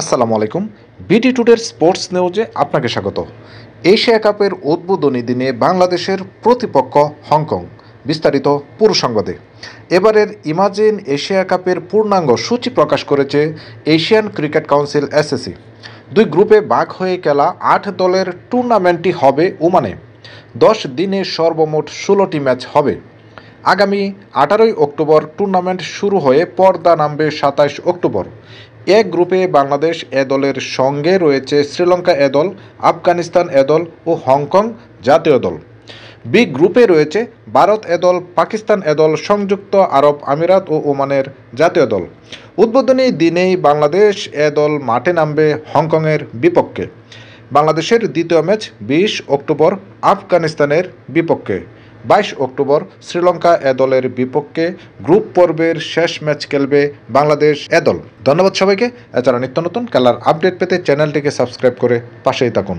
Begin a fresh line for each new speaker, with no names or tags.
আসসালামু আলাইকুম। BD টুডের sports নিউজে আপনাকে স্বাগত। এশিয়া কাপের উদ্বোধনী দিনে বাংলাদেশের প্রতিপক্ষ হংকং। বিস্তারিত পুরো সংবাদে। এবারের ইমাজিন এশিয়া কাপের পূর্ণাঙ্গ সূচি প্রকাশ করেছে এশিয়ান ক্রিকেট কাউন্সিল এসএসি। দুই গ্রুপে ভাগ হয়ে খেলা 8 দলের টুর্নামেন্টটি হবে ওমানে। 10 দিনে সর্বমোট 16টি ম্যাচ হবে। আগামী 18 অক্টোবর টুর্নামেন্ট শুরু হয়ে পর্দা নামবে 27 অক্টোবর। এ গ্রুপে বাংলাদেশ এ দলের সঙ্গে রয়েছে শ্রীলঙ্কা এ দল, আফগানিস্তান এ দল ও হংকং জাতীয় দল। বি গ্রুপে রয়েছে ভারত এ দল, পাকিস্তান এ দল, সংযুক্ত আরব আমিরাত ও ওমানের জাতীয় দল। উদ্বোধনী দিনেই বাংলাদেশ এ দল মাঠে নামবে হংকংয়ের বিপক্ষে। বাংলাদেশের দ্বিতীয় ম্যাচ 20 অক্টোবর আফগানিস্তানের বিপক্ষে। 22 অক্টোবর শ্রীলঙ্কা এ দলের বিপক্ষে গ্রুপ পর্বের শেষ ম্যাচ খেলবে বাংলাদেশ এ দল। ধন্যবাদ সবাইকে। এছাড়া নিত্য নতুন খেলার আপডেট পেতে চ্যানেলটিকে সাবস্ক্রাইব করে পাশেই থাকুন।